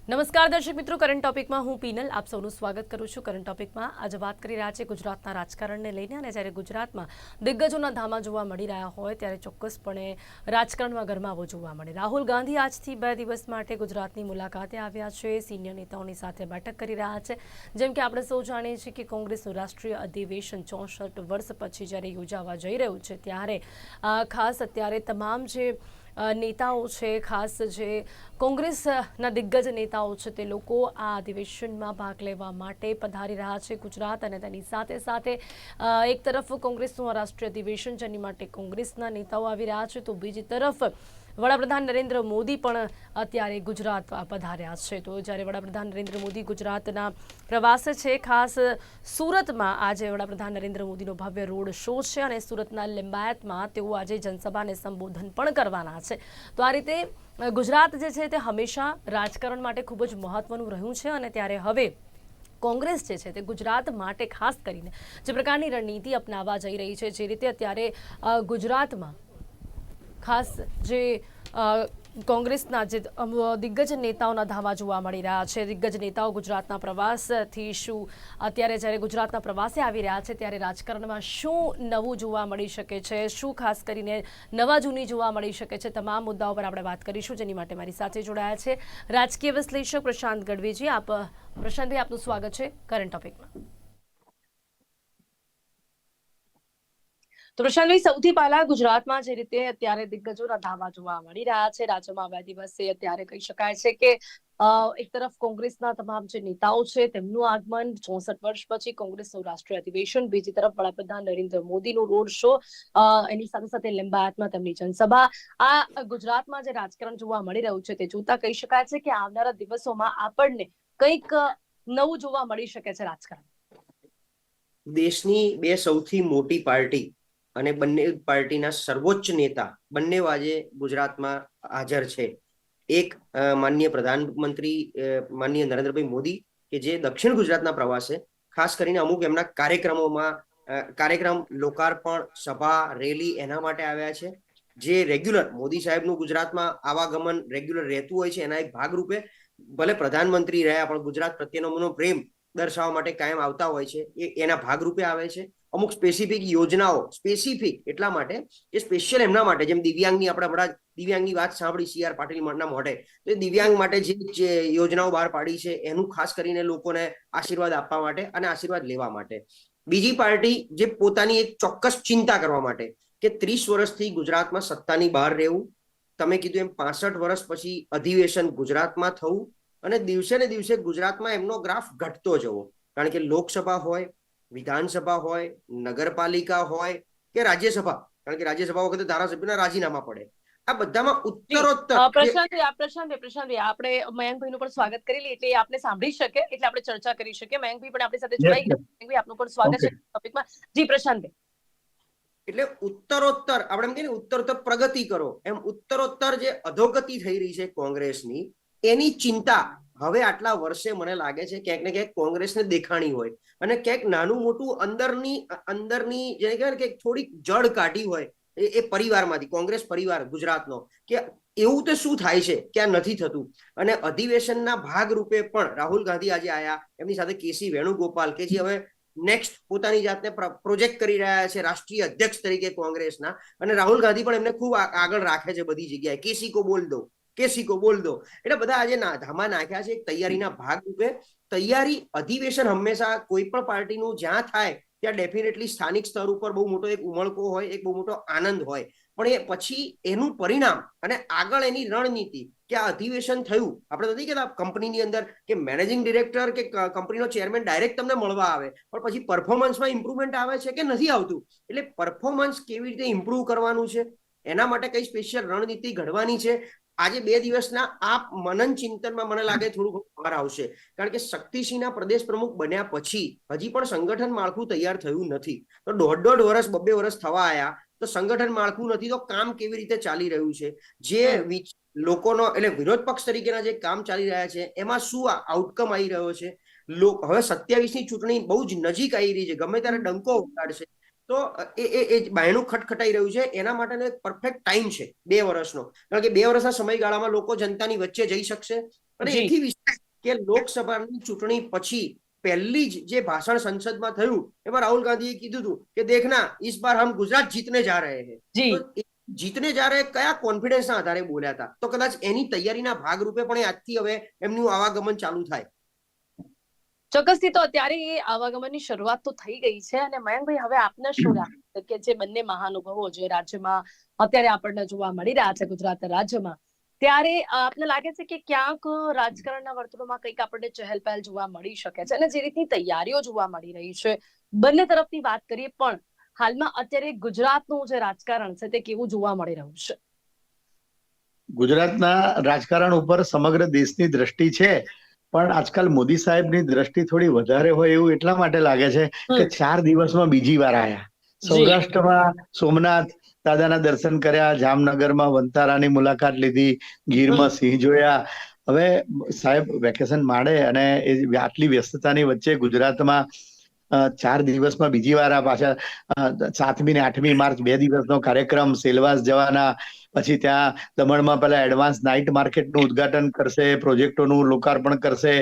નમસ્કાર દર્શક મિત્રો, કરંટ ટોપિકમાં હું પીનલ આપ સૌનું સ્વાગત કરું છું। કરંટ ટોપિકમાં આજે વાત કરી રહ્યા છે ગુજરાતના રાજકારણને લઈને, અને જ્યારે ગુજરાતમાં દિગ્ગજોના ધામા જોવા મળી રહ્યા હોય ત્યારે ચોક્કસપણે રાજકારણમાં ગરમાવો જોવા મળે। રાહુલ ગાંધી આજથી 2 દિવસ માટે ગુજરાતની મુલાકાતે આવ્યા છે। સિનિયર નેતાઓની સાથે બેઠક કરી રહ્યા છે। જેમ કે આપણે સૌ જાણીએ છીએ કે કોંગ્રેસનું રાષ્ટ્રીય અધિવેશન 64 વર્ષ પછી જ્યારે યોજાવા જઈ રહ્યું છે, ત્યારે ખાસ અત્યારે તમામ જે નેતાઓ છે, ખાસ જે કોંગ્રેસના દિગ્ગજ નેતાઓ છે, તે લોકો આ અધિવેશનમાં ભાગ લેવા માટે પધારી રહ્યા છે ગુજરાત। અને તેની સાથે સાથે એક તરફ કોંગ્રેસનું રાષ્ટ્રીય અધિવેશન જેની માટે કોંગ્રેસના નેતાઓ આવી રહ્યા છે, તો બીજી તરફ વડાપ્રધાન નરેન્દ્ર મોદી પણ અત્યારે ગુજરાત પધાર્યા છે। તો જ્યારે વડાપ્રધાન નરેન્દ્ર મોદી ગુજરાતના પ્રવાસે છે, ખાસ સુરતમાં આજે વડાપ્રધાન નરેન્દ્ર મોદીનો ભવ્ય રોડ શો છે, અને સુરતના લિંબાયતમાં તેઓ આજે જનસભાને સંબોધન પણ કરવાના છે। તો આ રીતે ગુજરાત જે છે તે હંમેશા રાજકારણ માટે ખૂબ જ મહત્વનું રહ્યું છે, અને ત્યારે હવે કોંગ્રેસ જે છે તે ગુજરાત માટે ખાસ કરીને જે પ્રકારની રણનીતિ અપનાવવા જઈ રહી છે, જે રીતે અત્યારે ગુજરાતમાં ખાસ જે કોંગ્રેસના જે દિગ્ગજ નેતાઓના ધામા જોવા મળી રહ્યા છે, દિગ્ગજ નેતાઓ ગુજરાતના પ્રવાસથી શું અત્યારે જ્યારે ગુજરાતના પ્રવાસે આવી રહ્યા છે ત્યારે રાજકારણમાં શું નવું જોવા મળી શકે છે, શું ખાસ કરીને નવા જૂની જોવા મળી શકે છે, તમામ મુદ્દાઓ પર આપણે વાત કરીશું। જેની માટે મારી સાથે જોડાયા છે રાજકીય વિશ્લેષક પ્રશાંત ગઢવીજી। પ્રશાંતભાઈ, આપનું સ્વાગત છે કરંટ ટોપિકમાં। તો પ્રશાંતભાઈ, સૌથી પહેલા ગુજરાતમાં જે રીતે અત્યારે દિગ્ગજોના ધામા જોવા મળી રહ્યા છે, રાજ્યમાં 2 દિવસે અત્યારે કહી શકાય છે કે એક તરફ કોંગ્રેસના તમામ જે નેતાઓ છે તેમનું આગમન 64 વર્ષ પછી, કોંગ્રેસનું રાષ્ટ્રીય અધિવેશન, બીજી તરફ વડાપ્રધાન નરેન્દ્ર મોદીનો રોડ શો, એની સાથે સાથે લિંબાયતમાં તેમની જનસભા। આ ગુજરાતમાં જે રાજકારણ જોવા મળી રહ્યું છે તે જોતા કહી શકાય છે કે આવનારા દિવસોમાં આપણને કંઈક નવું જોવા મળી શકે છે રાજકારણ। દેશની બે સૌથી મોટી પાર્ટી અને બંને પાર્ટીના સર્વોચ્ચ નેતા બંને આજે ગુજરાતમાં હાજર છે। એક માનનીય પ્રધાનમંત્રી માનનીય નરેન્દ્રભાઈ મોદી કે જે દક્ષિણ ગુજરાતના પ્રવાસે ખાસ કરીને અમુક એમના કાર્યક્રમ લોકાર્પણ સભા રેલી એના માટે આવ્યા છે। જે રેગ્યુલર મોદી સાહેબનું ગુજરાતમાં આવાગમન રેગ્યુલર રહેતું હોય છે, એના એક ભાગરૂપે ભલે પ્રધાનમંત્રી રહ્યા પણ ગુજરાત પ્રત્યેનો પ્રેમ દર્શાવવા માટે કાયમ આવતા હોય છે, એના ભાગરૂપે આવે છે। અમુક સ્પેસિફિક યોજનાઓ સ્પેસિફિક એટલા માટે એ સ્પેશિયલ એમના માટે, જેમ દિવ્યાંગની આપણે હમણાં દિવ્યાંગની વાત સાંભળી CR પાટીલના મોઢે, તો દિવ્યાંગ માટે જે યોજનાઓ બહાર પાડી છે એનું ખાસ કરીને લોકોને આશીર્વાદ આપવા માટે અને આશીર્વાદ લેવા માટે। બીજી પાર્ટી જે પોતાની એક ચોક્કસ ચિંતા કરવા માટે કે 30 વર્ષથી ગુજરાતમાં સત્તાની બહાર રહેવું, તમે કીધું એમ 65 વર્ષ પછી અધિવેશન ગુજરાતમાં થવું, અને દિવસે ને દિવસે ગુજરાતમાં એમનો ગ્રાફ ઘટતો જવો। કારણ કે લોકસભા હોય, વિધાનસભા હોય, નગરપાલિકા હોય કે રાજ્યસભા, કારણ કે રાજ્યસભા વખતે ધારાસભ્યના રાજીનામા પડે, આ બધામાં ઉત્તરોત્તર પ્રશાંતભાઈ, આપણે મયંકભાઈનું પણ સ્વાગત કરી લઈએ એટલે આપને સાંભળી શકે, એટલે આપણે ચર્ચા કરી શકીએ। મયંકભાઈ પણ આપણી સાથે જોડાઈ ગયા। મયંકભાઈ, આપનું પણ સ્વાગત છે ટોપિકમાં। જી પ્રશાંતભાઈ। એટલે ઉત્તરોત્તર આપણે એમ કહીએ ને ઉત્તરોત્તર પ્રગતિ કરો, એમ ઉત્તરોત્તર જે અધોગતિ થઈ રહી છે કોંગ્રેસની, એની ચિંતા હવે આટલા વર્ષે મને લાગે છે ક્યાંક ને ક્યાંક કોંગ્રેસને દેખાણી હોય, અને ક્યાંક નાનું મોટું અંદરની જેને કહેવાય ને કે થોડીક જડ કાઢી હોય એ પરિવારમાંથી, કોંગ્રેસ પરિવાર ગુજરાતનો, કે એવું તો શું થાય છે કે આ નથી થતું। અને અધિવેશનના ભાગરૂપે પણ રાહુલ ગાંધી આજે આયા, એમની સાથે કેસી વેણુગોપાલ કે જે હવે નેક્સ્ટ પોતાની જાતને પ્રોજેક્ટ કરી રહ્યા છે રાષ્ટ્રીય અધ્યક્ષ તરીકે કોંગ્રેસના, અને રાહુલ ગાંધી પણ એમને ખૂબ આગળ રાખે છે બધી જગ્યાએ, કેસી કો બોલ દો, કેસી કો બોલ દો। એટલે બધા આજે ધામા નાખ્યા છે એક તૈયારીના ભાગરૂપે। તૈયારી અધિવેશન હંમેશા કોઈ પણ પાર્ટીનું જ્યાં થાય ત્યાં ડેફિનેટલી સ્થાનિક સ્તર ઉપર બહુ મોટો એક ઉમળકો હોય, એક બહુ મોટો આનંદ હોય, પણ એ પછી એનું પરિણામ અને આગળ એની રણનીતિ કે આ અધિવેશન થયું, આપણે નથી કહેતા કંપનીની અંદર કે મેનેજિંગ ડિરેક્ટર કે કંપનીનો ચેરમેન ડાયરેક્ટ તમને મળવા આવે, પણ પછી પરફોર્મન્સમાં ઇમ્પ્રુવમેન્ટ આવે છે કે નથી આવતું, એટલે પરફોર્મન્સ કેવી રીતે ઇમ્પ્રુવ કરવાનું છે, એના માટે કઈ સ્પેશિયલ રણનીતિ ઘડવાની છે, આજે 2 દિવસના આ મનન ચિંતનમાં મને લાગે થોડું બહાર આવશે। કારણ કે શક્તિસિંહના પ્રદેશ પ્રમુખ બન્યા પછી હજી પણ સંગઠન માળખું તૈયાર થયું નથી, તો 1.5 વર્ષ 2 વર્ષ થવા આવ્યા, તો સંગઠન માળખું નથી તો કામ કેવી રીતે ચાલી રહ્યું છે, જે લોકોનો એટલે વિરોધ પક્ષ તરીકેના જે કામ ચાલી રહ્યા છે એમાં શું આઉટકમ આવી રહ્યો છે। હવે 27ની ચૂંટણી બહુ જ નજીક આવી રહી છે, ગમે ત્યારે ડંકો ઉગાડશે, તો એ બાયણું ખટખટાઈ રહ્યું છે, એના માટેનો એક પરફેક્ટ ટાઈમ છે 2 વર્ષનો। કારણ કે 2 વર્ષના સમયગાળામાં લોકો જનતાની વચ્ચે જઈ શકશે, અને જી એથી વિશેષ કે લોકસભાની ચૂંટણી પછી પહેલી જ જે ભાષણ સંસદમાં થયું એમાં રાહુલ ગાંધીએ કીધું હતું કે દેખના ઇસ બાર હમ ગુજરાત જીતને જા રહે હૈ. જી તો જીતને જા રહે કયા કોન્ફિડન્સના આધારે બોલ્યા હતા? તો કદાચ એની તૈયારીના ભાગરૂપે પણ આજથી હવે એમનું આવાગમન ચાલુ થાય. ચોક્કસથી. તો અત્યારે એ આવાગમનની શરૂઆત તો થઈ ગઈ છે. અને મયંકભાઈ, હવે આપને શું લાગે કે જે બંને મહાનુભાવો જે રાજ્યમાં અત્યારે આપણને જોવા મળી રહ્યા છે ગુજરાત રાજ્યમાં, ત્યારે આપને લાગે છે કે ક્યાંક રાજકારણના વર્તુળોમાં કંઈક આપણને ચહેલ પહેલ જોવા મળી શકે છે? અને જે રીતની તૈયારીઓ જોવા મળી રહી છે બંને તરફની વાત કરીએ, પણ હાલમાં અત્યારે ગુજરાતનું જે રાજકારણ છે તે કેવું જોવા મળી રહ્યું છે? ગુજરાતના રાજકારણ ઉપર સમગ્ર દેશની દ્રષ્ટિ છે, પણ આજકાલ મોદી સાહેબની દ્રષ્ટિ થોડી વધારે હોય એવું એટલા માટે લાગે છે કે 4 દિવસમાં બીજી વાર આયા. સૌરાષ્ટ્રમાં સોમનાથ દાદાના દર્શન કર્યા, જામનગરમાં વંતારાની મુલાકાત લીધી, ગીરમાં સિંહ જોયા. હવે સાહેબ વેકેશન માંડે અને આટલી વ્યસ્તતાની વચ્ચે ગુજરાતમાં 4 દિવસમાં બીજી વાર આ પાછા 7મી ને 8મી માર્ચ 2 દિવસનો કાર્યક્રમ, સેલવાસ જવાના, પછી ત્યાં દમણમાં પેલા એડવાન્સ નાઇટ માર્કેટનું ઉદ્ઘાટન કરશે, પ્રોજેક્ટોનું લોકાર્પણ કરશે,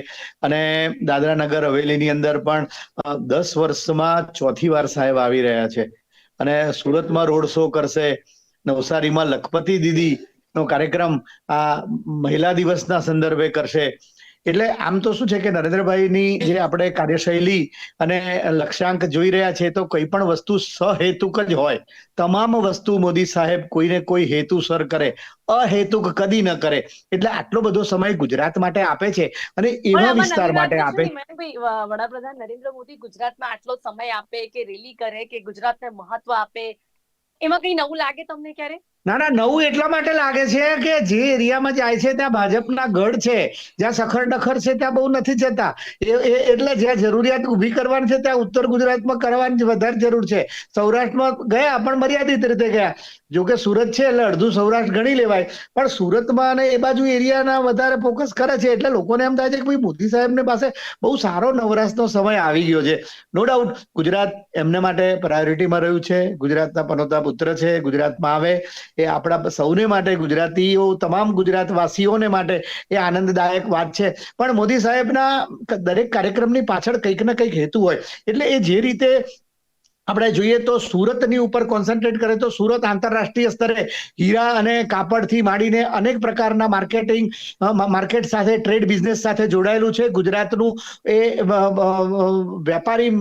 અને દાદરા નગર હવેલીની અંદર પણ 10 વર્ષમાં 4થી વાર સાહેબ આવી રહ્યા છે. અને સુરતમાં રોડ શો કરશે, નવસારીમાં લખપતિ દીદી નો કાર્યક્રમ આ મહિલા દિવસના સંદર્ભે કરશે. એટલે આમ તો શું છે કે નરેન્દ્રભાઈની જે આપણે કાર્યશૈલી અને લક્ષ્યાંક જોઈ રહ્યા છે, તો કોઈ પણ વસ્તુ સહેતુક જ હોય. તમામ વસ્તુ મોદી સાહેબ કોઈને કોઈ હેતુસર કરે, અહેતુક કદી ન કરે. એટલે આટલો બધો સમય ગુજરાત માટે આપે છે અને એવા વિસ્તાર માટે આપે. વડાપ્રધાન નરેન્દ્ર મોદી ગુજરાતમાં આટલો સમય આપે, કે રેલી કરે, કે ગુજરાતને મહત્વ આપે, એમાં કઈ નવું લાગે તમને ક્યારે? ના ના, નવું એટલા માટે લાગે છે કે જે એરિયામાં જાય છે ત્યાં ભાજપના ગઢ છે, જ્યાં સખર ડખર છે ત્યાં બહુ નથી જતા. એટલે જ્યાં જરૂરિયાત ઉભી કરવાની છે ત્યાં ઉત્તર ગુજરાતમાં કરવાની વધારે જરૂર છે. સૌરાષ્ટ્રમાં ગયા પણ મર્યાદિત રીતે ગયા. જોકે સુરત છે એટલે અડધું સૌરાષ્ટ્ર ગણી લેવાય, પણ સુરતમાં અને એ બાજુ એરિયાના વધારે ફોકસ કરે છે. એટલે લોકોને એમ થાય છે કે ભાઈ મોદી સાહેબને પાસે બહુ સારો નવરાશનો સમય આવી ગયો છે. નો ડાઉટ ગુજરાત એમને માટે પ્રાયોરિટીમાં રહ્યું છે. ગુજરાતના પનોતા પુત્ર છે, ગુજરાતમાં આવે એ આપણા સૌને માટે, ગુજરાતીઓ તમામ ગુજરાતવાસીઓને માટે એ આનંદદાયક વાત છે. પણ મોદી સાહેબના દરેક કાર્યક્રમની પાછળ કંઈક ને કંઈક હેતુ હોય. એટલે એ જે રીતે આપણે જોઈએ તો સુરતની ઉપર કોન્સન્ટ્રેટ કરે તો સુરત આંતરરાષ્ટ્રીય સ્તરે હીરા અને કાપડથી માંડીને અનેક પ્રકારના માર્કેટ સાથે, ટ્રેડ બિઝનેસ સાથે જોડાયેલું છે. ગુજરાતનું એ વેપારી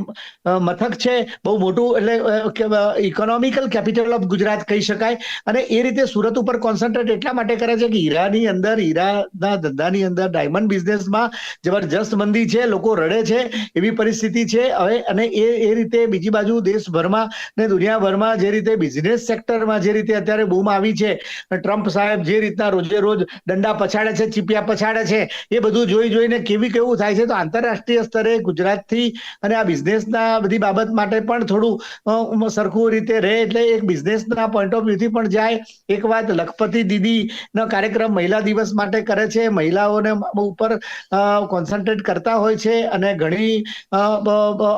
મથક છે, બહુ મોટું. એટલે ઇકોનોમિકલ કેપિટલ ઓફ ગુજરાત કહી શકાય. અને એ રીતે સુરત ઉપર કોન્સન્ટ્રેટ એટલા માટે કરે છે કે હીરાની અંદર, હીરાના ધંધાની અંદર, ડાયમંડ બિઝનેસમાં જબરજસ્ત મંદી છે, લોકો રડે છે એવી પરિસ્થિતિ છે હવે. અને એ રીતે બીજી બાજુ દેશભરમાં ને દુનિયાભરમાં જે રીતે બિઝનેસ સેક્ટરમાં જે રીતે અત્યારે બૂમ આવી છે, ટ્રમ્પ સાહેબ જે રીતના રોજે રોજ દંડા પછાડે છે, ચીપિયા પછાડે છે, એ બધું જોઈને કેવું થાય છે. તો આંતરરાષ્ટ્રીય સ્તરે ગુજરાતથી અને આ બિઝનેસના બધી બાબત માટે પણ થોડું સરખું રીતે રહે, એટલે એક બિઝનેસના પોઈન્ટ ઓફ વ્યૂથી પણ જાય. એક વાત, લખપતિ દીદીનો કાર્યક્રમ મહિલા દિવસ માટે કરે છે, મહિલાઓને ઉપર કોન્સન્ટ્રેટ કરતા હોય છે, અને ઘણી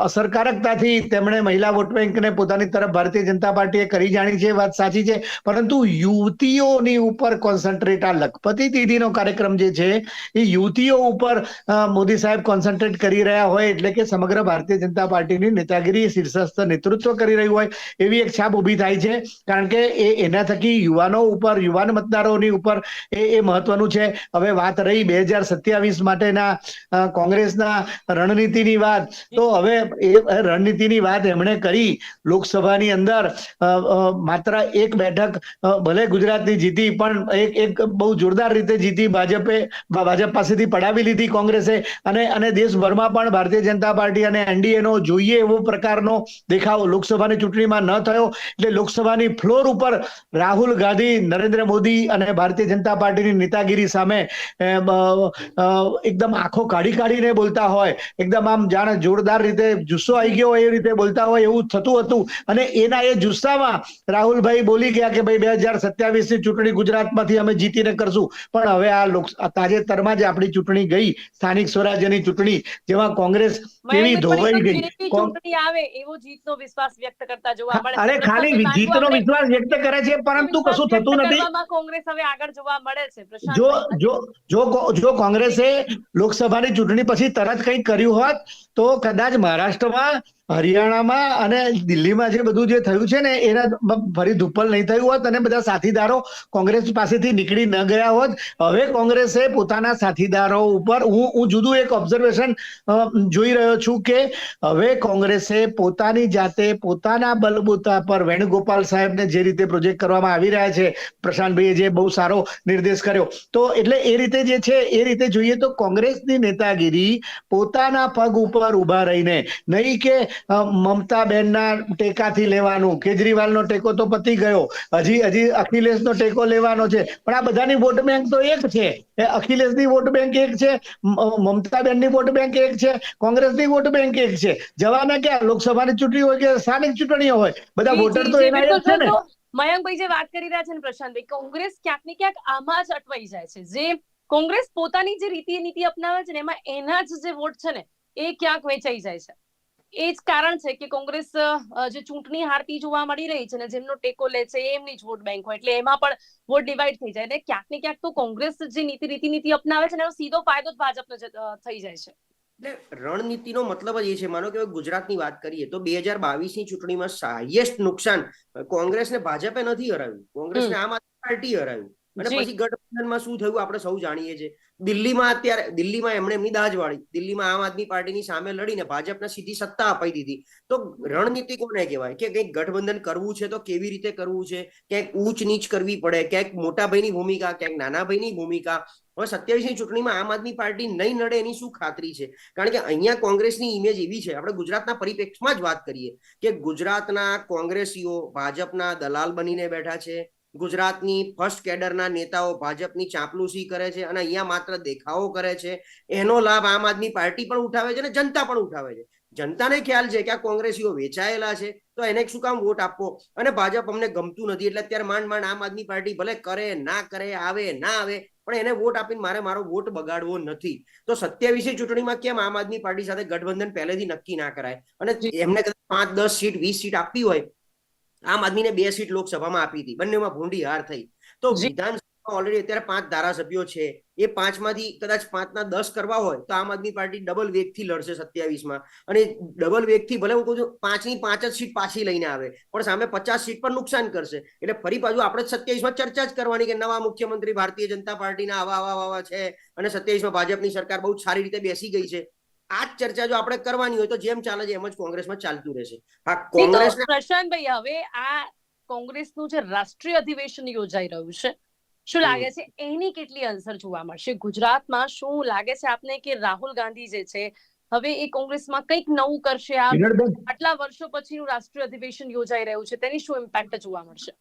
અસરકારકતાથી તેમણે મહિલા વોટ બેંકને પોતાની તરફ ભારતીય જનતા પાર્ટીએ કરી જાણી છે. વાત સાચી છે, પરંતુ યુવતીઓની ઉપર કોન્સન્ટ્રેટ આ લખપતિ દીદીનો કાર્યક્રમ જે છે એ યુવતીઓ ઉપર મોદી સાહેબ કોન્સન્ટ્રેટ કરી રહ્યા હોય. એટલે કે સમગ્ર ભારતીય જનતા પાર્ટીની નેતાગીરી શીર્ષસ્થ નેતૃત્વ કરી રહ્યું હોય એવી એક છાપ ઉભી થાય છે. કારણ કે એના થકી યુવાનો ઉપર, યુવાન મતદારોની ઉપર એ મહત્વનું છે. હવે વાત રહી 2027 માટેના કોંગ્રેસના રણનીતિની વાત, તો હવે એ રણનીતિની વાત એમણે કરી. લોકસભાની અંદર માત્ર એક બેઠક ભલે ગુજરાતની જીતી, પણ એક બહુ જોરદાર રીતે જીતી. ભાજપ પાસેથી પડાવી લીધી કોંગ્રેસે, અને દેશભરમાં પણ ભારતીય જનતા પાર્ટી અને એનડીએનો જોઈએ એવો પ્રકારનો દેખાવ લોકસભાની ચૂંટણીમાં ન થયો. એટલે લોકસભાની ફ્લોર ઉપર રાહુલ ગાંધી, નરેન્દ્ર મોદી અને ભારતીય જનતા પાર્ટીની નેતાગીરી સામે એકદમ આંખો કાઢીને બોલતા હોય, એકદમ આમ જાણે જોરદાર રીતે જુસ્સો આવી ગયો હોય એ રીતે બોલતા હોય એવું બધું થતું હતું અને એના એ જુસ્સામાં રાહુલભાઈ બોલી ગયા કે ભાઈ 2027 ની ચૂંટણી ગુજરાતમાંથી અમે જીતીને કરશું. પણ હવે આ તાજેતરમાં જ આપણી ચૂંટણી ગઈ, સ્થાનિક સ્વરાજ્યની ચૂંટણી, જેમાં કોંગ્રેસ કેવી ધોવાઈ ગઈ. ચૂંટણી આવે એવો જીતનો વિશ્વાસ વ્યક્ત કરતા જોવા મળે. અરે ખાલી જીતનો વિશ્વાસ વ્યક્ત કરે છે પરંતુ કશું થતું નથી. કોંગ્રેસ હવે આગળ જોવા મળે છે. જો કોંગ્રેસે લોકસભાની ચૂંટણી પછી તરત કંઈક કર્યું હોત તો કદાચ મહારાષ્ટ્રમાં, હરિયાણામાં અને દિલ્હીમાં જે બધું જે થયું છે ને એના ફરી ધુપ્પલ નહીં થયું હોત અને બધા સાથીદારો કોંગ્રેસ પાસેથી નીકળી ન ગયા હોત. હવે કોંગ્રેસે પોતાના સાથીદારો ઉપર હું જુદું એક ઓબ્ઝર્વેશન જોઈ રહ્યો છું કે હવે કોંગ્રેસે પોતાની જાતે પોતાના બલબૂતા પર વેણુગોપાલ સાહેબને જે રીતે પ્રોજેક્ટ કરવામાં આવી રહ્યા છે, પ્રશાંતભાઈએ જે બહુ સારો નિર્દેશ કર્યો, તો એટલે એ રીતે જે છે એ રીતે જોઈએ તો કોંગ્રેસની નેતાગીરી પોતાના પગ ઉપર ઉભા રહીને, નહીં કે મમતાબેનના ટેકાથી લેવાનું, કેજરીવાલનો ટેકો તો પતી ગયો, હજી અખિલેશનો ટેકો લેવાનો છે, પણ આ બધાની વોટ બેંક તો એક છે. અખિલેશની વોટ બેંક એક છે, મમતાબેનની વોટ બેંક એક છે, કોંગ્રેસની વોટ બેંક એક છે. જવાના ક્યાં, લોકસભાની ચૂંટણી હોય કે સ્થાનિક ચૂંટણીઓ હોય, બધા વોટર તો એના એક છે ને. મયંકભાઈ જે વાત કરી રહ્યા છે ને પ્રશાંતભાઈ, કોંગ્રેસ ક્યાંક ને ક્યાંક આમાં જ અટવાઈ જાય છે. જે કોંગ્રેસ પોતાની જે નીતિ અપનાવે છે ને એમાં એના જ જે વોટ છે ને એ ક્યાંક વેચાઈ જાય છે. એ જ કારણ છે કે કોંગ્રેસ જે ચૂંટણી હારતી જોવા મળી રહી છે ને જેમનો ટેકો લે છે એમની જ વોટ બેંક હોય એટલે એમાં પણ વોટ ડિવાઈડ થઈ જાય. એટલે ક્યાંક ને ક્યાંક તો કોંગ્રેસ જે નીતિ અપનાવે છે એનો સીધો ફાયદો જ ભાજપને થઈ જાય છે. એટલે રણનીતિનો મતલબ જ એ છે, માનો કે ગુજરાતની વાત કરીએ તો 2022ની ચૂંટણીમાં હાઈએસ્ટ નુકસાન કોંગ્રેસને ભાજપે નથી હરાવ્યું, કોંગ્રેસને આમ આદમી પાર્ટી હરાવ્યું. અને પછી ગઠબંધનમાં શું થયું આપણે સૌ જાણીએ છીએ. દિલ્હીમાં એમણે એમની દાજ વાળી, દિલ્હીમાં આમ આદમી પાર્ટીની સામે લડીને ભાજપને સીધી સત્તા અપાઈ દીધી. તો રણનીતિ કોને કહેવાય કે કંઈક ગઠબંધન કરવું છે તો કેવી રીતે કરવું છે, ક્યાંક ઊંચ નીચ કરવી પડે, ક્યાંક મોટા ભાઈની ભૂમિકા, ક્યાંક નાના ભાઈની ભૂમિકા. હવે 27ની ચૂંટણીમાં આમ આદમી પાર્ટી નહીં નડે એની શું ખાતરી છે? કારણ કે અહીંયા કોંગ્રેસની ઇમેજ એવી છે, આપણે ગુજરાતના પરિપ્રેક્ષમાં જ વાત કરીએ કે ગુજરાતના કોંગ્રેસીઓ ભાજપના દલાલ બનીને બેઠા છે, ગુજરાતની ફર્સ્ટ કેડરના નેતાઓ ભાજપની ચાંપલુસી કરે છે અને અહીંયા માત્ર દેખાવો કરે છે. એનો લાભ આમ આદમી પાર્ટી પણ ઉઠાવે છે અને જનતા પણ ઉઠાવે છે. જનતાને ખ્યાલ છે કે આ કોંગ્રેસીઓ વેચાયેલા છે તો એને શું કામ વોટ આપવો, અને ભાજપ અમને ગમતું નથી એટલે અત્યારે માંડ આમ આદમી પાર્ટી ભલે કરે ના કરે, આવે ના આવે, પણ એને વોટ આપીને મારો વોટ બગાડવો નથી. તો 27ની ચૂંટણીમાં કેમ આમ આદમી પાર્ટી સાથે ગઠબંધન પહેલેથી નક્કી ના કરાય અને એમને 5, 10 સીટ 20 સીટ આપવી હોય, આમ આદમીને 2 સીટ લોકસભામાં આપી હતી, બંનેમાં ભૂંડી હાર થઈ. તો વિધાનસભામાં ઓલરેડી અત્યારે 5 ધારાસભ્યો છે, એ 5માંથી કદાચ 5ના 10 કરવા હોય તો આમ આદમી પાર્ટી ડબલ વેગથી લડશે 27માં, અને ડબલ વેગથી ભલે હું કહું છું 5ની 5 જ સીટ પાછી લઈને આવે પણ સામે 50 સીટ પર નુકસાન કરશે. એટલે ફરી પાછું આપણે 27માં ચર્ચા જ કરવાની કે નવા મુખ્યમંત્રી ભારતીય જનતા પાર્ટીના આવા છે અને 27માં ભાજપની સરકાર બહુ સારી રીતે બેસી ગઈ છે. આ જ ચર્ચા જો આપણે કરવાની હોય તો જેમ ચાલે છે એમ જ કોંગ્રેસમાં ચાલતું રહેશે. હા, કોંગ્રેસ પ્રશાંતભાઈ, હવે આ કોંગ્રેસનું જે રાષ્ટ્રીય અધિવેશન યોજાઈ રહ્યું છે, શું લાગે છે એની કેટલી અસર જોવા મળશે ગુજરાતમાં? શું લાગે છે આપને કે રાહુલ ગાંધી જે છે હવે એ કોંગ્રેસમાં કંઈક નવું કરશે? આટલા વર્ષો પછીનું રાષ્ટ્રીય અધિવેશન યોજાઈ રહ્યું છે તેની શું ઇમ્પેક્ટ જોવા મળશે?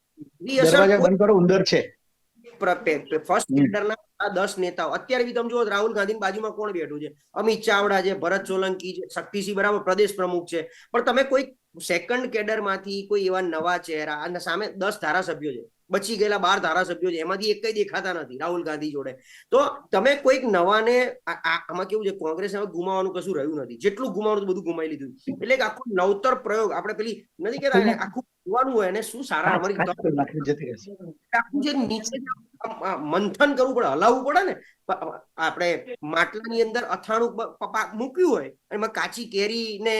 ફર્સ્ટ કેડરના 10 નેતાઓ અત્યારે બી તમે જુઓ રાહુલ ગાંધીની બાજુમાં કોણ બેઠું છે? અમિત ચાવડા છે, ભરત સોલંકી છે, શક્તિસિંહ બરાબર પ્રદેશ પ્રમુખ છે, પણ તમે કોઈ સેકન્ડ કેડરમાંથી કોઈ એવા નવા ચહેરા, અને સામે 10 ધારાસભ્યો છે, બચી ગયેલા 12 ધારાસભ્યો છે, એમાંથી એક દેખાતા નથી રાહુલ ગાંધી જોડે. તો તમે કોઈક નવાને, આમાં કેવું છે કોંગ્રેસ હવે ગુમાવાનું કશું રહ્યું નથી, જેટલું ગુમાવાનું બધું ગુમાવી લીધું. એટલે કે આખું નવતર પ્રયોગ, આપણે પેલી નથી કહેતા આખું જોવાનું હોય એને શું સારા આખું જે નીચે મંથન કરવું પડે, હલાવવું પડે ને. આપણે માટલાની અંદર અથાણું મૂક્યું હોય એમાં કાચી કેરી ને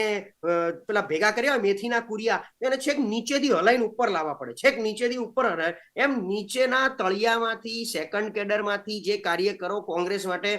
પેલા ભેગા કર્યા હોય મેથીના કુરિયા, એને છેક નીચેથી હલાઈને ઉપર લાવવા પડે, છેક નીચેથી ઉપર હલાય. એમ નીચેના તળિયામાંથી, સેકન્ડ કેડરમાંથી જે કાર્યકરો કોંગ્રેસ માટે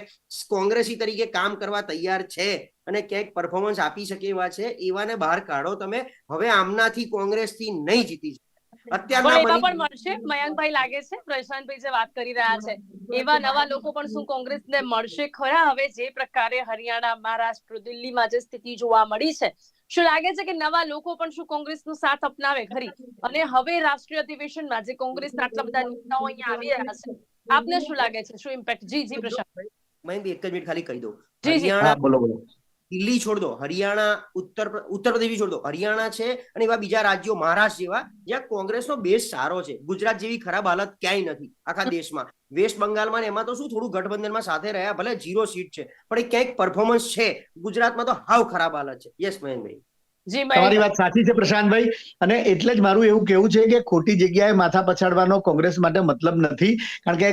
કોંગ્રેસી તરીકે કામ કરવા તૈયાર છે અને ક્યાંક પરફોર્મન્સ આપી શકે એવા છે, એવાને બહાર કાઢો તમે. હવે આમનાથી કોંગ્રેસથી નહીં જીતી મયંકભાઈ, લાગે છે પ્રશાંતભાઈ જે વાત કરી રહ્યા છે એવા નવા લોકો પણ શું કોંગ્રેસને મળશે ખરા? હવે જે પ્રકારે હરિયાણા, મહારાષ્ટ્ર, દિલ્હીમાં જે સ્થિતિ જોવા મળી છે, શું લાગે છે કે નવા લોકો પણ શું કોંગ્રેસનો સાથ અપનાવે ખરી? અને હવે રાષ્ટ્રીય અધિવેશનમાં જે કોંગ્રેસના આટલા બધા નેતાઓ અહીંયા આવી રહ્યા છે, આપને શું લાગે છે, શું ઇમ્પેક્ટ? જી પ્રશાંતભાઈ, મેં 1 જ મિનિટ ખાલી કહી દઉં. દિલ્હી છોડ દો, હરિયાણા, ઉત્તર પ્રદેશ છોડ દો, હરિયાણા છે અને એવા બીજા રાજ્યો, મહારાષ્ટ્ર જેવા, જ્યાં કોંગ્રેસનો બેઝ સારો છે. ગુજરાત જેવી ખરાબ હાલત ક્યાંય નથી આખા દેશમાં. વેસ્ટ બંગાળમાં એમાં તો શું થોડું ગઠબંધનમાં સાથે રહ્યા, ભલે 0 સીટ છે, પણ એ ક્યાંક પરફોર્મન્સ છે. ગુજરાતમાં તો હાવ ખરાબ હાલત છે. યસ મહેનભાઈ. જી તમારી વાત સાચી છે પ્રશાંતભાઈ, અને એટલે જ મારું એવું કેવું છે કે ખોટી જગ્યાએ માથા પછાડવાનો કોંગ્રેસ માટે મતલબ નથી. કારણ કે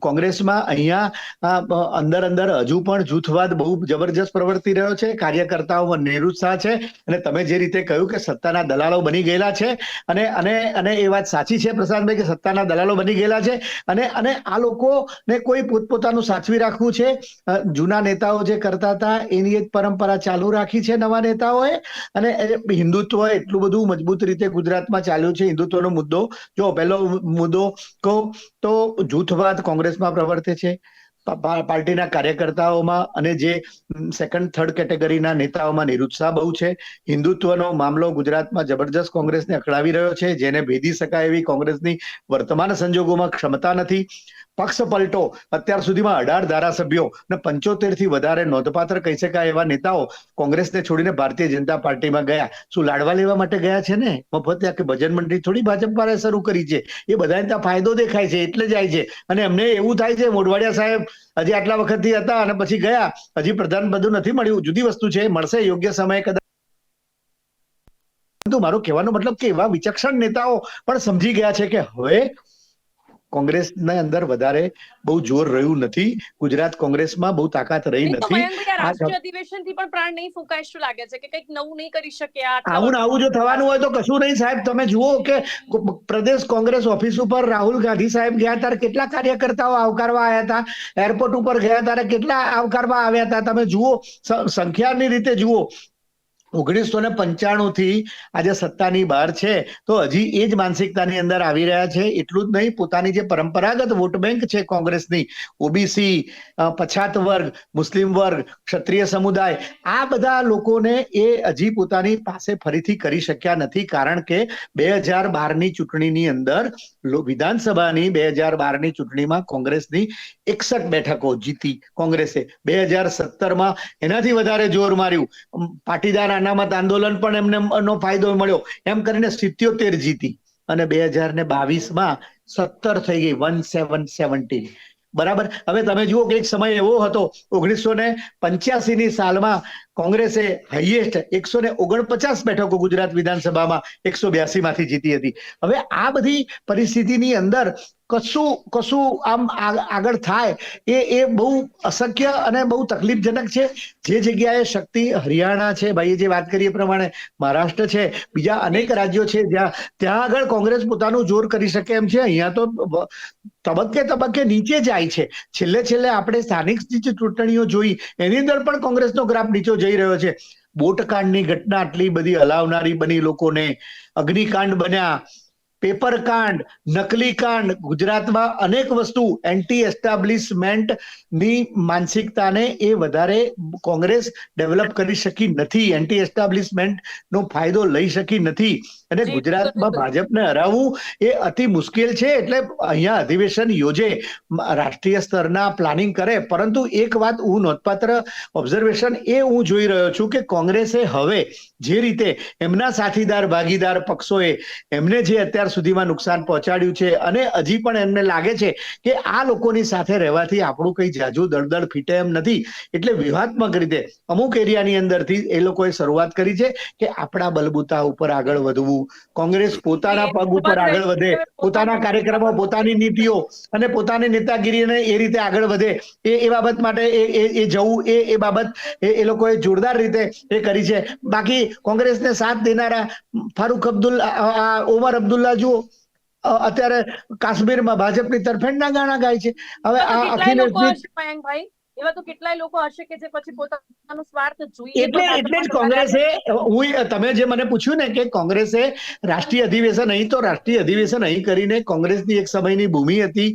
કોંગ્રેસમાં અહીંયા અંદર હજુ પણ જૂથવાદ બહુ જબરજસ્ત પ્રવર્તી રહ્યો છે. કાર્યકર્તાઓમાં નિરુત્સાહ છે, અને તમે જે રીતે કહ્યું કે સત્તાના દલાલો બની ગયેલા છે, અને એ વાત સાચી છે પ્રશાંતભાઈ કે સત્તાના દલાલો બની ગયેલા છે, અને આ લોકોને કોઈ પોતપોતાનું સાચવી રાખવું છે. જૂના નેતાઓ જે કરતા હતા એની એક પરંપરા ચાલુ રાખી છે નવા નેતાઓએ, અને હિન્દુત્વ એટલું બધું મજબૂત રીતે ગુજરાતમાં ચાલ્યું છે. હિન્દુત્વનો મુદ્દો, જો પહેલો મુદ્દો કહું તો જૂથવાદ કોંગ્રેસમાં પ્રવર્તે છે. પાર્ટીના કાર્યકર્તાઓમાં અને જે સેકન્ડ થર્ડ કેટેગરીના નેતાઓમાં નિરુત્સાહ બહુ છે. હિન્દુત્વનો મામલો ગુજરાતમાં જબરજસ્ત કોંગ્રેસને અકળાવી રહ્યો છે, જેને ભેદી શકાય એવી કોંગ્રેસની વર્તમાન સંજોગોમાં ક્ષમતા નથી. પક્ષ પલટો, અત્યાર સુધીમાં 18 ધારાસભ્યો અને 75 થી વધારે નોંધપાત્ર કહી શકાય એવા નેતાઓ કોંગ્રેસને છોડીને ભારતીય જનતા પાર્ટીમાં ગયા. શું લાડવા લેવા માટે ગયા છે ને? મફત કે ભજન મંડળી થોડી ભાજપ શરૂ કરી છે. એ બધાને ત્યાં ફાયદો દેખાય છે એટલે જાય છે, અને એમને એવું થાય છે મોઢવાડિયા સાહેબ હજી આટલા વખતથી હતા અને પછી ગયા, હજી પ્રધાન પદ નથી મળ્યું. જુદી વસ્તુ છે, મળશે યોગ્ય સમય કદાચ. પરંતુ મારો કહેવાનો મતલબ કે એવા વિચક્ષણ નેતાઓ પણ સમજી ગયા છે કે હવે કોંગ્રેસના અંદર વધારે બહુ જોર રહ્યું નથી. ગુજરાત કોંગ્રેસમાં બહુ તાકાત રહી નથી. રાષ્ટ્રીય અધિવેશનથી પણ પ્રાણ નહીં ફૂંકાય, શું લાગે છે કે કંઈક નવું નહીં કરી શકે? આવું જો થવાનું હોય તો કશું નહીં સાહેબ. તમે જુઓ કે પ્રદેશ કોંગ્રેસ ઓફિસ ઉપર રાહુલ ગાંધી સાહેબ ગયા ત્યારે કેટલા કાર્યકર્તાઓ આવકારવા આવ્યા હતા. એરપોર્ટ ઉપર ગયા ત્યારે કેટલા આવકારવા આવ્યા હતા. તમે જુઓ, સંખ્યાની રીતે જુઓ. 1995 થી આજે સત્તાની બહાર છે તો હજી એ જ માનસિકતાની અંદર આવી રહ્યા છે. એટલું જ નહીં, પોતાની જે પરંપરાગત વોટ બેંક છે કોંગ્રેસની, ઓબીસી, પછાત વર્ગ, મુસ્લિમ વર્ગ, ક્ષત્રિય સમુદાય, આ બધા લોકોને એ હજી પોતાની પાસે ફરીથી કરી શક્યા નથી. કારણ કે 2012ની ચૂંટણીની અંદર વિધાનસભાની 2012ની ચૂંટણીમાં કોંગ્રેસની 61 બેઠકો જીતી કોંગ્રેસે. 2017માં એનાથી વધારે જોર માર્યું, પાટીદાર અનામત આંદોલન પણ એમને નો ફાયદો મળ્યો, એમ કરીને 77 જીતી, અને 2022માં 17 થઈ ગઈ, 1717. બરાબર. હવે તમે જુઓ કે એક સમય એવો હતો 1985ની સાલમાં કોંગ્રેસે હાઈએસ્ટ 149 બેઠકો ગુજરાત વિધાનસભામાં 182 માંથી જીતી હતી. હવે આ બધી પરિસ્થિતિની અંદર કશું આમ આગળ થાય એ બહુ અશક્ય અને બહુ તકલીફજનક છે. જે જગ્યાએ શક્તિ હરિયાણા છે, ભાઈએ જે વાત કરી એ પ્રમાણે મહારાષ્ટ્ર છે, બીજા અનેક રાજ્યો છે ત્યાં આગળ કોંગ્રેસ પોતાનું જોર કરી શકે એમ છે. અહીંયા તો તબક્કે નીચે જાય છે. છેલ્લે આપણે સ્થાનિક ચૂંટણીઓ જોઈ, એની અંદર પણ કોંગ્રેસનો ગ્રાફ નીચો જઈ રહ્યો છે. બોટકાંડની ઘટના આટલી બધી હલાવનારી બની લોકોને, અગ્નિકાંડ બન્યા, પેપર કાંડ, નકલી કાંડ, ગુજરાતમાં અનેક વસ્તુ, એન્ટી એસ્ટાબ્લિશમેન્ટ ની માનસિકતાને એ વધારે કોંગ્રેસ ડેવલપ કરી શકી નથી. એન્ટી એસ્ટાબ્લિશમેન્ટ નો ફાયદો લઈ શકી નથી, અને ગુજરાતમાં ભાજપને હરાવવું એ અતિ મુશ્કેલ છે. એટલે અહીંયા અધિવેશન યોજે, રાષ્ટ્રીય સ્તરના પ્લાનિંગ કરે, પરંતુ એક વાત હું નોંધપાત્ર ઓબ્ઝર્વેશન એ હું જોઈ રહ્યો છું કે કોંગ્રેસે હવે જે રીતે એમના સાથીદાર ભાગીદાર પક્ષોએ એમને જે અત્યાર સુધીમાં નુકસાન પહોંચાડ્યું છે, અને હજી પણ એમને લાગે છે કે આ લોકોની સાથે રહેવાથી આપણું કઈ જાજુ દળદળ ફીટે એમ નથી, એટલે વ્યૂહાત્મક રીતે અમુક એરિયાની અંદરથી એ લોકોએ શરૂઆત કરી છે કે આપણા બલબૂતા ઉપર આગળ વધવું. કોંગ્રેસ પોતાના પગ ઉપર આગળ વધે, પોતાના કાર્યક્રમો, પોતાની નીતિઓ અને પોતાની નેતાગીરીને એ રીતે આગળ વધે, એ બાબત માટે એ જવું, એ બાબત એ લોકોએ જોરદાર રીતે એ કરી છે. બાકી કોંગ્રેસને સાથ દેનારા ફારૂક ઓમર અબ્દુલ્લા જુઓ, અત્યારે કાશ્મીરમાં ભાજપની તરફેણના ગાણા ગાય છે. હવે આ અખિલેશભાઈ, એવા તો કેટલાય લોકો હશે કે જે પછી પોતાનો સ્વાર્થ જોઈએ, એટલે જ કોંગ્રેસે, તમે જે મને પૂછ્યું ને કે કોંગ્રેસે રાષ્ટ્રીય અધિવેશન અહીં, તો રાષ્ટ્રીય અધિવેશન અહીં કરીને કોંગ્રેસની એક સમયની ભૂમિ હતી,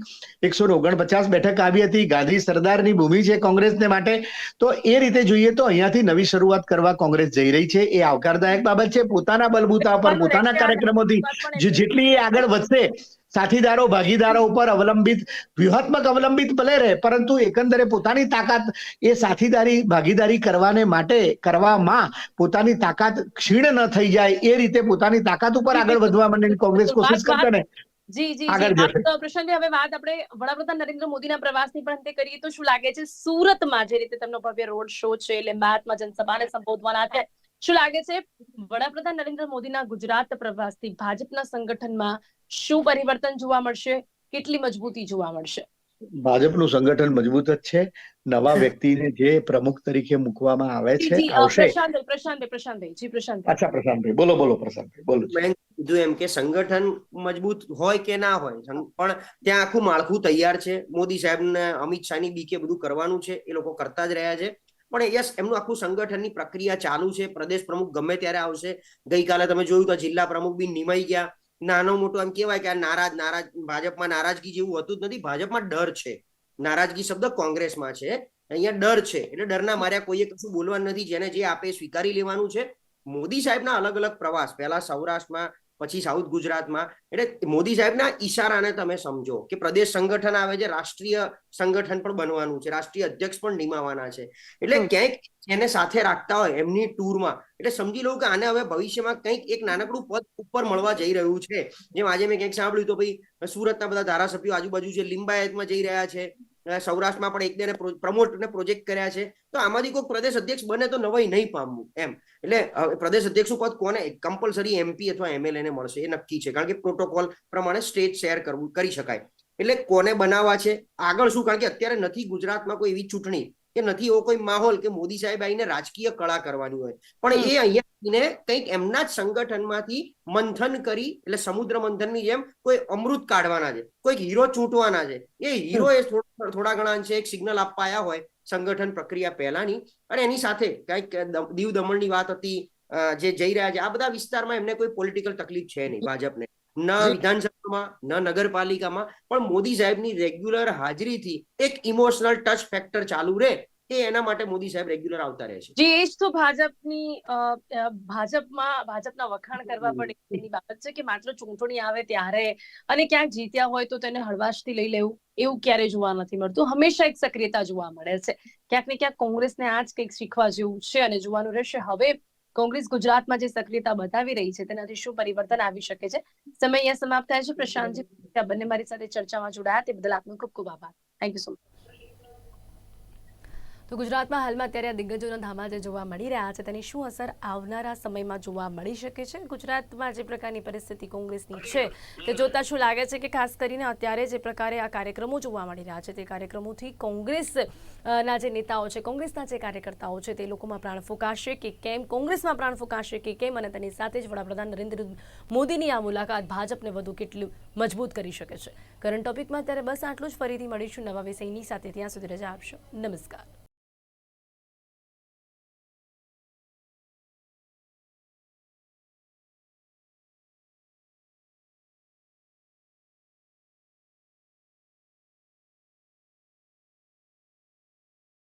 149 બેઠક આવી હતી, ગાંધી સરદારની ભૂમિ છે કોંગ્રેસને માટે. તો એ રીતે જોઈએ તો અહીંયાથી નવી શરૂઆત કરવા કોંગ્રેસ જઈ રહી છે, એ આવકારદાયક બાબત છે. પોતાના બલબૂતા પર, પોતાના કાર્યક્રમોથી જેટલી આગળ વધશે, સાથીદારો ભાગીદારો ઉપર અવલંબિત વ્યૂહાત્મક અવલંબિત ભલે રહે, પરંતુ એકંદરે પોતાની તાકાત એ સાથીદારી ભાગીદારી કરવામાં પોતાની તાકાત ક્ષીણ ન થઈ જાય એ રીતે પોતાની તાકાત ઉપર આગળ વધવા માટે કોંગ્રેસ કોશિશ કરશે ને જી આગળ જશે. પ્રશાંતભાઈ, હવે વાત આપણે વડાપ્રધાન નરેન્દ્ર મોદીના પ્રવાસની પણ અંતે કરીએ તો શું લાગે છે સુરતમાં જે રીતે તેમનો ભવ્ય રોડ શો છે, લીંબાયતમાં જનસભાને સંબોધવાના છે, શું લાગે છે વડાપ્રધાન નરેન્દ્ર મોદીના ગુજરાત પ્રવાસથી ભાજપના સંગઠનમાં શું પરિવર્તન જોવા મળશે, કેટલી મજબૂતી જોવા મળશે? ભાજપનું સંગઠન મજબૂત જ છે. નવા વ્યક્તિને જે પ્રમુખ તરીકે મૂકવામાં આવે છે આવશે. પ્રશાંતભાઈ. અચ્છા પ્રશાંતભાઈ, બોલો પ્રશાંતભાઈ, બોલો. મેં કીધું એમ કે સંગઠન મજબૂત હોય કે ના હોય, પણ ત્યાં આખું માળખું તૈયાર છે. મોદી સાહેબને અમિત શાહની બીકે બધું કરવાનું છે, એ લોકો કરતા જ રહ્યા છે. પણ યસ, એમનું આખું સંગઠનની પ્રક્રિયા ચાલુ છે. પ્રદેશ પ્રમુખ ગમે ત્યારે આવશે. ગઈકાલે તમે જોયું તો જિલ્લા પ્રમુખ બી નિમાઈ ગયા. નાનો મોટો એમ કહેવાય કે આ નારાજ ભાજપમાં નારાજગી જેવું હોતું જ નથી. ભાજપમાં ડર છે. નારાજગી શબ્દ કોંગ્રેસમાં છે, અહીંયા ડર છે. એટલે ડરના માર્યા કોઈએ કશું બોલવાનું નથી. જેને જે આપે સ્વીકારી લેવાનું છે. મોદી સાહેબના અલગ અલગ પ્રવાસ, પહેલા સૌરાષ્ટ્રમાં, પછી સાઉથ ગુજરાતમાં, એટલે મોદી સાહેબના ઈશારાને તમે સમજો કે પ્રદેશ સંગઠન આવે છે, રાષ્ટ્રીય સંગઠન પણ બનવાનું છે, રાષ્ટ્રીય અધ્યક્ષ પણ નિમાવાના છે. એટલે ક્યાંક એને સાથે રાખતા હોય એમની ટૂરમાં, એટલે સમજી લો કે આને હવે ભવિષ્યમાં કંઈક એક નાનકડું પદ ઉપર મળવા જઈ રહ્યું છે. જેમ આજે મેં ક્યાંક સાંભળ્યું તો ભાઈ સુરતના બધા ધારાસભ્યો આજુબાજુ છે, લિંબાયતમાં જઈ રહ્યા છે, સૌરાષ્ટ્રમાં પણ એક બેને પ્રમોટ અને પ્રોજેક્ટ કર્યા છે. તો આમાંથી કોઈ પ્રદેશ અધ્યક્ષ બને તો નવાઈ નહીં પામવું એમ. એટલે પ્રદેશ અધ્યક્ષ પદ કોને કમ્પલસરી MP અથવા MLA ને મળશે એ નક્કી છે, કારણ કે પ્રોટોકોલ પ્રમાણે સ્ટેજ શેર કરી શકાય. એટલે કોને બનાવવા છે આગળ શું, કારણ કે અત્યારે નથી ગુજરાતમાં કોઈ એવી ચૂંટણી કે નથી એવો કોઈ માહોલ કે મોદી સાહેબ આવીને રાજકીય કળા કરવાની હોય, પણ એ અહીંયા કંઈક એમના જ સંગઠનમાંથી મંથન કરી, એટલે સમુદ્ર મંથનની જેમ કોઈ અમૃત કાઢવાના છે, કોઈક હીરો ચૂંટવાના છે. એ હીરો એ થોડા ઘણા અંશે એક સિગ્નલ આપવા આવ્યા હોય સંગઠન પ્રક્રિયા પહેલાની. અને એની સાથે કંઈક દીવ દમણની વાત હતી, જે જઈ રહ્યા છે આ બધા વિસ્તારમાં એમને કોઈ પોલિટિકલ તકલીફ છે નહીં ભાજપને, ન વિધાનસભામાં ન નગરપાલિકામાં. પણ મોદી સાહેબની રેગ્યુલર હાજરીથી એક ઇમોશનલ ટચ ફેક્ટર ચાલુ રહે, એ એના માટે મોદી સાહેબ રેગ્યુલર આવતા રહે છે. જી, એ જ તો ભાજપના વખાણ કરવા પડે એની બાબત છે કે માત્ર ચૂંટણી આવે ત્યારે અને ક્યાંક જીત્યા હોય તો તેને હળવાશથી લઈ લેવું, એવું ક્યારે જોવા નથી મળતું. હંમેશા એક સક્રિયતા જોવા મળે છે. ક્યાંક ને ક્યાંક કોંગ્રેસને આ જ કંઈક શીખવા જેવું છે અને જોવાનું રહેશે હવે કોંગ્રેસ ગુજરાતમાં જે સક્રિયતા બતાવી રહી છે તેનાથી શું પરિવર્તન આવી શકે છે. સમય અહીંયા સમાપ્ત થાય છે. પ્રશાંતજી, બંને મારી સાથે ચર્ચામાં જોડાયા તે બદલ આપનો ખૂબ ખૂબ આભાર. Thank you so much. તો ગુજરાતમાં હાલમાં અત્યારે આ દિગ્ગજોના ધામા જે જોવા મળી રહ્યા છે તેની શું અસર આવનારા સમયમાં જોવા મળી શકે છે? ગુજરાતમાં જે પ્રકારની પરિસ્થિતિ કોંગ્રેસની છે તે જોતા શું લાગે છે કે ખાસ કરીને અત્યારે જે પ્રકારે આ કાર્યક્રમો જોવા મળી રહ્યા છે તે કાર્યક્રમોથી કોંગ્રેસના જે નેતાઓ છે, કોંગ્રેસના જે કાર્યકર્તાઓ છે તે લોકોમાં પ્રાણ ફૂંકાશે કે કેમ, કોંગ્રેસમાં પ્રાણ ફૂંકાશે કે કેમ, અને તેની સાથે જ વડાપ્રધાન નરેન્દ્ર મોદીની આ મુલાકાત ભાજપને વધુ કેટલું મજબૂત કરી શકે છે? કરંટ ટોપિકમાં અત્યારે બસ આટલું જ. ફરીથી મળીશું નવા વિષયની સાથે. ત્યાં સુધી રજા આપશો. નમસ્કાર.